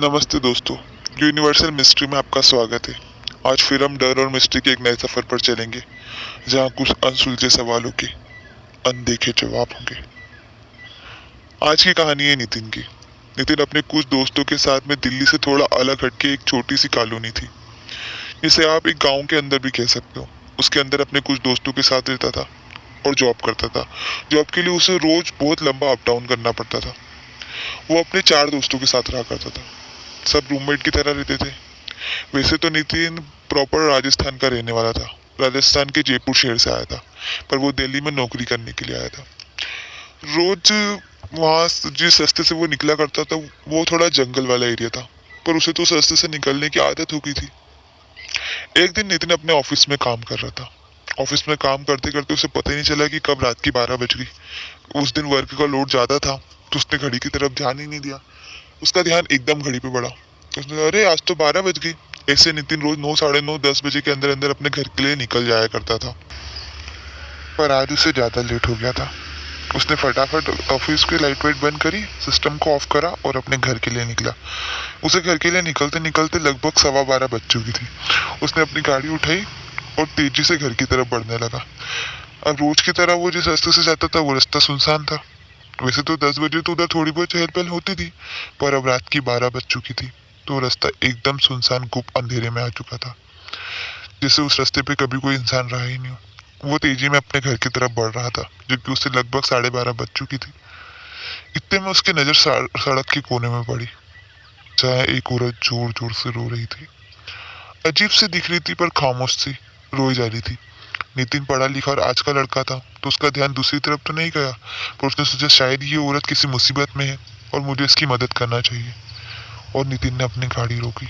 नमस्ते दोस्तों, universal mystery में आपका स्वागत है। आज फिर हम डर और मिस्ट्री के एक नए सफर पर चलेंगे, जहां कुछ अनसुलझे सवालों के अनदेखे जवाब होंगे। आज की कहानी है नितिन की। नितिन अपने कुछ दोस्तों के साथ में दिल्ली से थोड़ा अलग हटके एक छोटी सी कॉलोनी थी, जिसे आप एक गांव के अंदर भी कह सकते हो। उसके अंदर अपने कुछ दोस्तों के साथ रहता था और जॉब करता था। जॉब के लिए उसे रोज बहुत लंबा अप डाउन करना पड़ता था। वो अपने 4 दोस्तों के साथ रहा करता था। सब रूममेट की तरह रहते थे। वैसे तो नितिन प्रॉपर राजस्थान का रहने वाला था। राजस्थान के जयपुर शहर से आया था, पर वो दिल्ली में नौकरी करने के लिए आया था। रोज वहाँ जिस रास्ते से वो निकला करता था, वो थोड़ा जंगल वाला एरिया था, पर उसे तो उस रास्ते से निकलने की आदत हो गई थी। एक दिन नितिन अपने ऑफिस में काम कर रहा था। ऑफिस में काम करते करते उसे पता ही नहीं चला कि कब रात की 12 बज गई। उस दिन वर्क का लोड ज्यादा था, तो उसने घड़ी की तरफ ध्यान ही नहीं दिया। उसका ध्यान एकदम घड़ी पे बढ़ा। उसने, अरे आज तो 12 बज गई। ऐसे नितिन रोज 9, साढ़े 9, 10 बजे के अंदर अंदर अपने घर के लिए निकल जाया करता था, पर आज उसे ज्यादा लेट हो गया था। उसने फटाफट ऑफिस की लाइट वाइट बंद करी, सिस्टम को ऑफ करा और अपने घर के लिए निकला। उसे घर के लिए निकलते निकलते लगभग 12:15 बज चुकी थी। उसने अपनी गाड़ी उठाई और तेजी से घर की तरफ बढ़ने लगा। अब रोज की तरह वो जिस रास्ते से जाता था, वो रास्ता सुनसान था। वैसे तो 10 बजे तो उधर थोड़ी बहुत चहल पहल होती थी, पर अब रात की 12 बज चुकी थी, तो रास्ता एकदम सुनसान गुप्त अंधेरे में आ चुका था, जैसे उस रास्ते पे कभी कोई इंसान रहा ही नहीं हो। वो तेजी में अपने घर की तरफ बढ़ रहा था, जबकि उसे लगभग 12:30 बज चुकी थी। इतने में उसकी नजर सड़क के कोने में पड़ी, जहाँ एक औरत जोर जोर से रो रही थी। अजीब सी दिख रही थी, पर खामोश थी, रोई जा रही थी। नितिन पढ़ा लिखा और आज का लड़का था, तो उसका ध्यान दूसरी तरफ तो नहीं गया, पर उसने सोचा शायद ये औरत किसी मुसीबत में है और मुझे इसकी मदद करना चाहिए। और नितिन ने अपनी गाड़ी रोकी।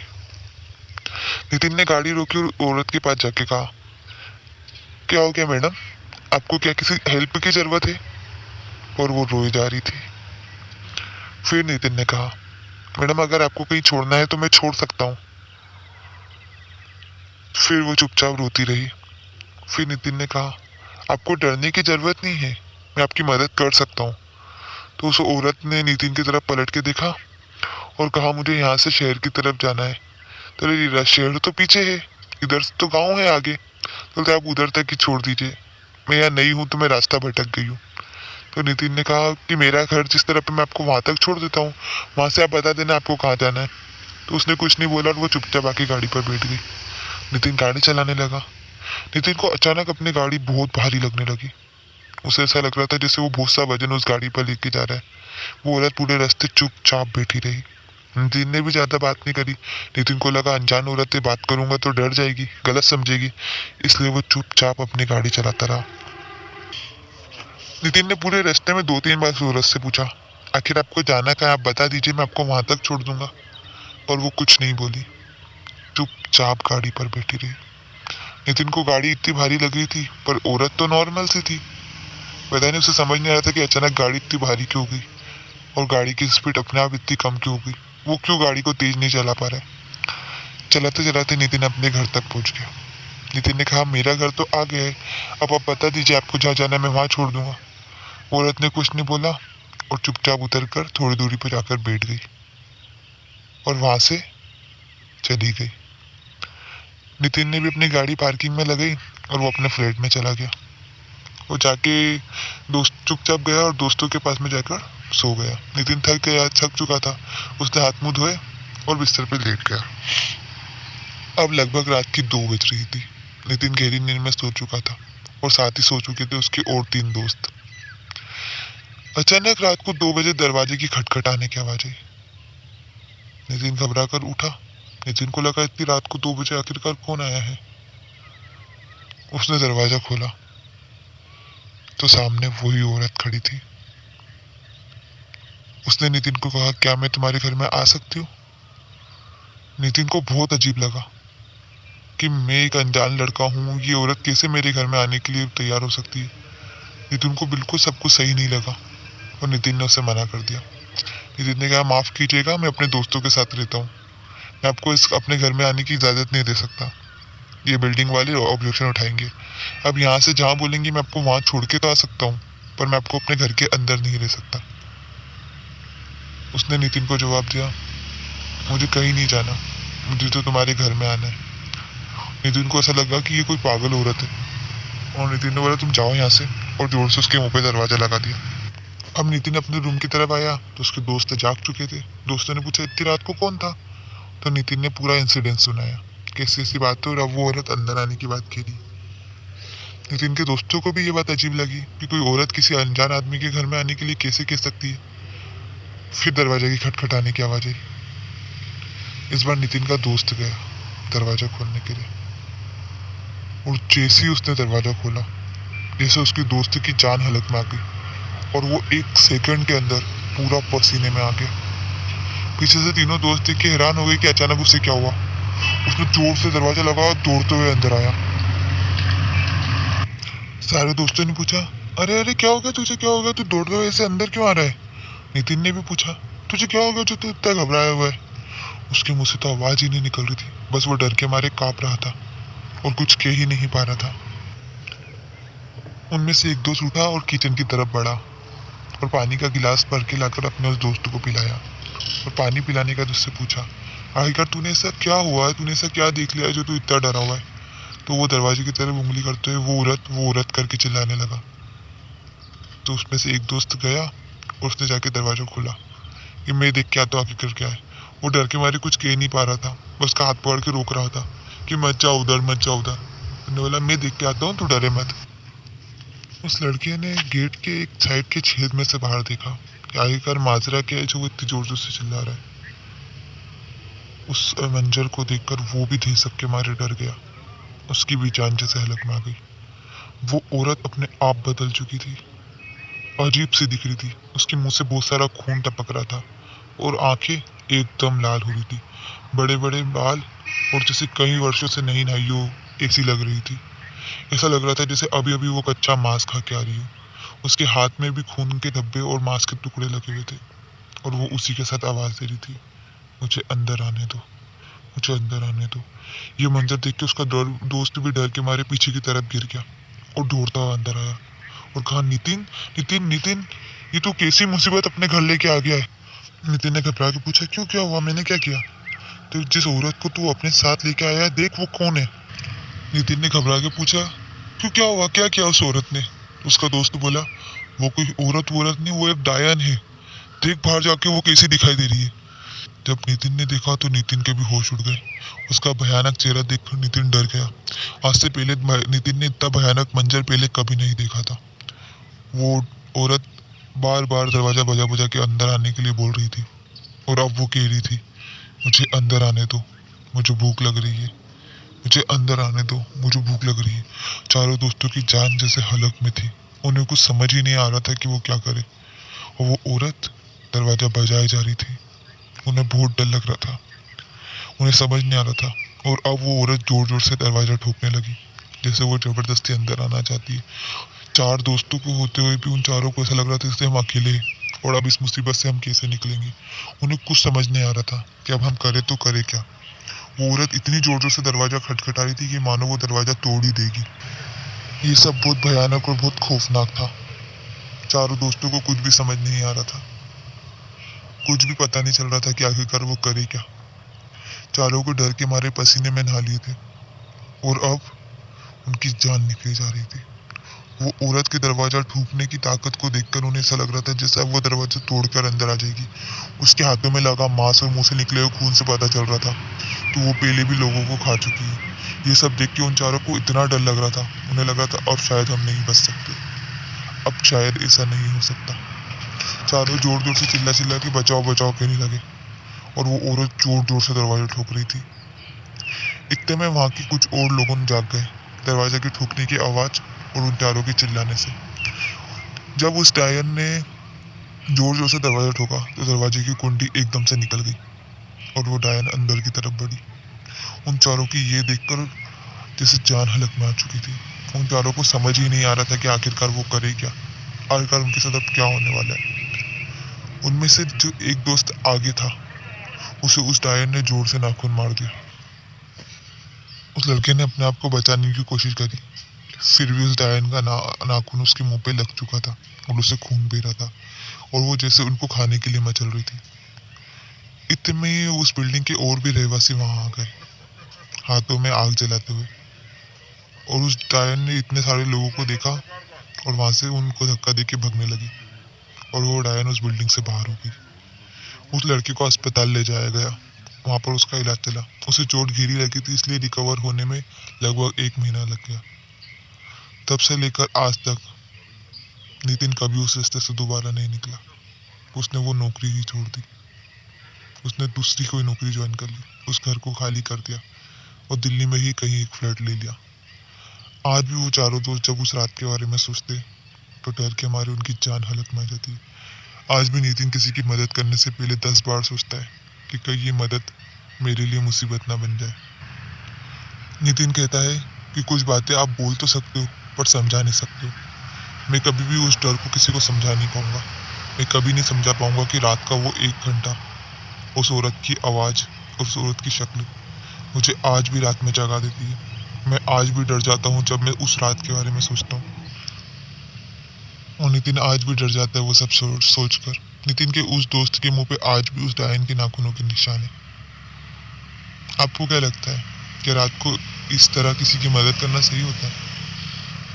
नितिन ने गाड़ी रोकी और औरत के पास जाके कहा, क्या हो गया मैडम, आपको क्या किसी हेल्प की जरूरत है? और वो रोई जा रही थी। फिर नितिन ने कहा, मैडम अगर आपको कहीं छोड़ना है तो मैं छोड़ सकता हूँ। फिर वो चुपचाप रोती रही। फिर नितिन ने कहा, आपको डरने की जरूरत नहीं है, मैं आपकी मदद कर सकता हूँ। तो उस औरत ने नितिन की तरफ पलट के देखा और कहा, मुझे यहाँ से शहर की तरफ जाना है। तो अरे शहर तो पीछे है, इधर से तो गांव है आगे, तो आप उधर तक ही छोड़ दीजिए, मैं यहाँ नहीं हूँ तो मैं रास्ता भटक गई हूँ। तो नितिन ने कहा कि मेरा घर जिस तरफ है मैं आपको वहां तक छोड़ देता हूँ, वहां से आप बता देना आपको कहाँ जाना है। तो उसने कुछ नहीं बोला और वो चुपचाप आके गाड़ी पर बैठ गई। नितिन गाड़ी चलाने लगा। नितिन को अचानक अपनी गाड़ी बहुत भारी लगने लगी। उसे ऐसा लग रहा था जैसे वो बहुत सा वजन उस गाड़ी पर लेके जा रहा है। वो औरत पूरे रास्ते चुपचाप बैठी रही। नितिन ने भी ज्यादा बात नहीं करी। नितिन को लगा अनजान औरत से बात करूंगा तो डर जाएगी, गलत समझेगी, इसलिए वो चुपचाप अपनी गाड़ी चलाता रहा। नितिन ने पूरे रास्ते में 2-3 बार औरत से पूछा, आखिर आपको जाना कहाँ, आप बता दीजिए, मैं आपको वहां तक छोड़ दूंगा। और वो कुछ नहीं बोली, चुपचाप गाड़ी पर बैठी रही। नितिन को गाड़ी इतनी भारी लग रही थी, पर औरत तो नॉर्मल सी थी। पता नहीं उसे समझ नहीं आ रहा था कि अचानक गाड़ी इतनी भारी क्यों हो गई और गाड़ी की स्पीड अपने आप इतनी कम क्यों हो गई। वो क्यों गाड़ी को तेज नहीं चला पा रहा है। चलाते चलाते नितिन अपने घर तक पहुंच गया। नितिन ने कहा, मेरा घर तो आ गया है, अब आप बता दीजिए आपको जहाँ जाना है, मैं वहां छोड़ दूंगा। औरत ने कुछ नहीं बोला और चुपचाप उतर कर थोड़ी दूरी पर जाकर बैठ गई और वहां से चली गई। नितिन ने भी अपनी गाड़ी पार्किंग में लगाई और वो अपने फ्लैट में चला गया। वो जाके दोस्त चुपचाप गया और दोस्तों के पास में जाकर सो गया। नितिन थक चुका था। उसने हाथ मुंह धोए और बिस्तर पर लेट गया। अब लगभग रात की 2 बज रही थी। नितिन गहरी नींद में सो चुका था और साथ ही सो चुके थे उसके और 3 दोस्त। अचानक रात को 2 बजे दरवाजे की खटखटाने की आवाज आई। नितिन घबरा कर उठा। नितिन को लगा इतनी रात को 2 बजे आखिरकार कौन आया है। उसने दरवाजा खोला तो सामने वही औरत खड़ी थी। उसने नितिन को कहा, क्या मैं तुम्हारे घर में आ सकती हूँ? नितिन को बहुत अजीब लगा कि मैं एक अनजान लड़का हूँ, ये औरत कैसे मेरे घर में आने के लिए तैयार हो सकती है। नितिन को बिल्कुल सब कुछ सही नहीं लगा और नितिन ने उसे मना कर दिया। नितिन ने कहा, माफ कीजिएगा, मैं अपने दोस्तों के साथ रहता हूँ, मैं आपको इस अपने घर में आने की इजाज़त नहीं दे सकता। ये बिल्डिंग वाले ऑब्जेक्शन उठाएंगे। अब यहाँ से जहाँ बोलेंगे मैं आपको वहाँ छोड़ के तो आ सकता हूँ, पर मैं आपको अपने घर के अंदर नहीं रह सकता। उसने नितिन को जवाब दिया, मुझे कहीं नहीं जाना, मुझे तो तुम्हारे घर में आना है। नितिन को ऐसा लगा कि ये कोई पागल औरत है, और नितिन ने बोला तुम जाओ यहाँ से, और जोर से उसके मुंह पे दरवाजा लगा दिया। अब नितिन अपने रूम की तरफ आया तो उसके दोस्त जाग चुके थे। दोस्तों ने पूछा इतनी रात को कौन था, तो नितिन ने पूरा इंसिडेंट सुनाया, कैसी ऐसी बात हो, और अब वो औरत अंदर आने की बात कही। नितिन के दोस्तों को भी ये बात अजीब लगी कि कोई औरत किसी अनजान आदमी के घर में आने के लिए कैसे कह सकती है। फिर दरवाजे की खटखटाने की आवाज आई। इस बार नितिन का दोस्त गया दरवाजा खोलने के लिए, और जैसे ही उसने दरवाजा खोला, जैसे उसकी दोस्त की जान हलक में आ गई, और वो 1 सेकंड के अंदर पूरा पसीने में आ गया। पीछे से तीनों दोस्त देख के हैरान हो गए कि अचानक उसे क्या हुआ। उसने जोर से दरवाजा लगाया और दौड़ते हुए अंदर आया। सारे दोस्तों ने पूछा, अरे अरे क्या हो गया तुझे, क्या हो गया, तू दौड़ते हुए ऐसे अंदर क्यों आ रहा है। नितिन ने भी पूछा, तुझे क्या हो गया जो तू इतना घबराया हुआ है। उसके मुंह से तो आवाज ही नहीं निकल रही थी, बस वो डर के मारे कांप रहा था और कुछ कह ही नहीं पा रहा था। उनमें से एक दोस्त उठा और किचन की तरफ बढ़ा और पानी का गिलास भर के लाकर अपने उस दोस्त को पिलाया, और पानी पिलाने का उससे पूछा, आखिरकार तूने ऐसा क्या हुआ है, तूने ऐसा क्या देख लिया है जो तू इतना डरा हुआ है। तो वो दरवाजे की तरफ उंगली करते हुए वो औरत करके चिल्लाने लगा। तो उसमें से एक दोस्त गया और उसने जाके दरवाजा खोला कि मैं देख के आता हूँ आखिर कर क्या है। वो डर के मारे कुछ कह नहीं पा रहा था, बस उसका हाथ पकड़ के रोक रहा था कि मत जाओ उधर, मत जाओ उधर। मैंने बोला मैं देख के आता हूँ, तू डरे मत। उस लड़के ने गेट के एक साइड के छेद में से बाहर देखा कि आखिरकार माजरा क्या है जो वो इतनी जोर जोर से चिल्ला रहा है। उस मंजर को देखकर वो भी धीसक के मारे डर गया, उसकी भी जान जैसे हलक में आ गई। वो औरत अपने आप बदल चुकी थी, अजीब सी दिख रही थी। उसके मुंह से बहुत सारा खून टपक रहा था और आंखें एकदम लाल हो रही थी, बड़े बड़े बाल, और जैसे कई वर्षों से नहीं नहाई हो ऐसी लग रही थी। ऐसा लग रहा था जैसे अभी अभी वो कच्चा मांस खा के आ रही हो। उसके हाथ में भी खून के धब्बे और मांस के टुकड़े लगे हुए थे, और वो उसी के साथ आवाज दे रही थी, मुझे अंदर आने दो, मुझे अंदर आने दो। ये मंजर देख के उसका दोस्त भी डर के मारे पीछे की तरफ गिर गया और दौड़ता हुआ अंदर आया और कहा, नितिन नितिन नितिन, ये तो कैसी मुसीबत अपने घर लेके आ गया है। नितिन ने घबरा के पूछा, क्यों, क्या हुआ, मैंने क्या किया। तो जिस औरत को तू अपने साथ लेके आया है देख वो कौन है। नितिन ने घबरा के पूछा, क्यों, क्या हुआ, क्या किया उस औरत ने। उसका दोस्त बोला, वो कोई औरत नहीं, वो एक डायन है, देख बाहर जाके वो कैसी दिखाई दे रही है। जब नितिन ने देखा तो नितिन के भी होश उड़ गए। उसका भयानक चेहरा देखकर नितिन डर गया। आज से पहले नितिन ने इतना भयानक मंजर पहले कभी नहीं देखा था। वो औरत बार बार दरवाजा बजा बजा के अंदर आने के लिए बोल रही थी, और अब वो कह रही थी, मुझे अंदर आने दो, मुझे भूख लग रही है, मुझे अंदर आने दो, मुझे भूख लग रही है। चारों दोस्तों की जान जैसे हलक में थी, उन्हें कुछ समझ ही नहीं आ रहा था कि वो क्या करे। और वो औरत दरवाजा बजाए जा रही थी, उन्हें बहुत डर लग रहा था, उन्हें समझ नहीं आ रहा था। और अब वो औरत जोर जोर से दरवाजा ठोकने लगी, जैसे वो जबरदस्ती अंदर आना चाहती है। चार दोस्तों को होते हुए भी उन चारों को ऐसा लग रहा था जैसे हम अकेले हैं, और अब इस मुसीबत से हम कैसे निकलेंगे। उन्हें कुछ समझ नहीं आ रहा था कि अब हम करें तो करें क्या। वो औरत इतनी जोर जोर से दरवाजा खटखटा रही थी कि मानो वो दरवाजा तोड़ ही देगी। ये सब बहुत भयानक और बहुत खौफनाक था। चारों दोस्तों को कुछ भी समझ नहीं आ रहा था, कुछ भी पता नहीं चल रहा था कि आखिरकार वो करे क्या। चारों को डर के मारे पसीने में नहा लिए थे, और अब उनकी जान निकली जा रही थी। वो औरत के दरवाजा ठोकने की ताकत को देखकर उन्हें ऐसा लग रहा था जैसे अब वो दरवाजा तोड़कर अंदर आ जाएगी। उसके हाथों में लगा मांस और मुंह से निकले हुए खून से पता चल रहा था तो वो पहले भी लोगों को खा चुकी है। ये सब देख के उन चारों को इतना डर लग रहा था, उन्हें लग रहा था अब शायद हम नहीं बच सकते, अब शायद ऐसा नहीं हो सकता। चारों जोर जोर से चिल्ला चिल्ला के बचाओ बचाओ कहने लगे, और वो औरत जोर जोर से दरवाजा ठोक रही थी। इतने में वहां के कुछ और लोगों ने जाग गए दरवाजा की ठोकने की आवाज और उन चारों के चिल्लाने से। जब उस डायन ने जोर जोर से दरवाजा ठोका तो दरवाजे की कुंडी एकदम से निकल गई और वो डायन अंदर की तरफ बढ़ी। उन चारों की ये देखकर जैसे जान हलक में आ चुकी थी। उन चारों को समझ ही नहीं आ रहा था कि आखिरकार वो करे क्या, आखिरकार उनके साथ अब क्या होने वाला है। उनमें से जो एक दोस्त आगे था उसे उस डायन ने जोर से नाखून मार दिया। उस लड़के ने अपने आप को बचाने की कोशिश करी, फिर भी उस डायन का नाखून उसके मुंह पे लग चुका था और उसे खून बह रहा था, और वो जैसे उनको खाने के लिए मचल रही थी। इतने में उस बिल्डिंग के और भी रहवासी वहां आ गए, हाथों में आग जलाते हुए। और उस डायन ने इतने सारे लोगों को देखा और वहां से उनको धक्का देके भागने लगी, और वो डायन उस बिल्डिंग से बाहर हो गई। उस लड़के को अस्पताल ले जाया गया, वहां पर उसका इलाज चला। उसे चोट गहरी लगी थी, इसलिए रिकवर होने में लगभग 1 महीना लग गया। तब से लेकर आज तक नितिन कभी उस रास्ते से दोबारा नहीं निकला। उसने वो नौकरी ही छोड़ दी, उसने दूसरी कोई नौकरी ज्वाइन कर ली, उस घर को खाली कर दिया और दिल्ली में ही कहीं एक फ्लैट ले लिया। आज भी वो चारों दोस्त जब उस रात के बारे में सोचते तो डर के मारे उनकी जान हलक में आ जाती है। आज भी नितिन किसी की मदद करने से पहले 10 बार सोचता है कि कहीं ये मदद मेरे लिए मुसीबत ना बन जाए। नितिन कहता है कि कुछ बातें आप बोल तो सकते हो पर समझा नहीं सकते हो। मैं कभी भी उस डर को किसी को समझा नहीं पाऊंगा। मैं कभी नहीं समझा पाऊंगा कि रात का वो 1 घंटा, उस औरत की आवाज़, उस औरत की शक्ल मुझे आज भी रात में जगा देती है। मैं आज भी डर जाता हूँ जब मैं उस रात के बारे में सोचता हूँ। और नितिन आज भी डर जाता है वो सब सोच कर। नितिन के उस दोस्त के मुंह पे आज भी उस डायन के नाखूनों के निशान है। आपको क्या लगता है कि रात को इस तरह किसी की मदद करना सही होता है?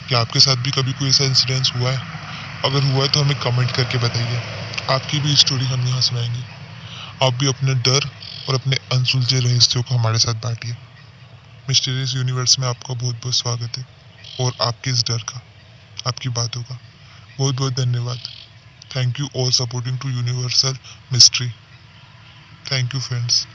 क्या आपके साथ भी कभी कोई ऐसा इंसिडेंस हुआ है? अगर हुआ है तो हमें कमेंट करके बताइए। आपकी भी स्टोरी हम यहाँ सुनाएंगे। आप भी अपने डर और अपने अनसुलझे रहस्यों को हमारे साथ बांटिए। मिस्टीरियस यूनिवर्स में आपका बहुत बहुत स्वागत है, और आपके इस डर का, आपकी बातों का बहुत बहुत धन्यवाद। Thank you all supporting to universal mystery. Thank you friends.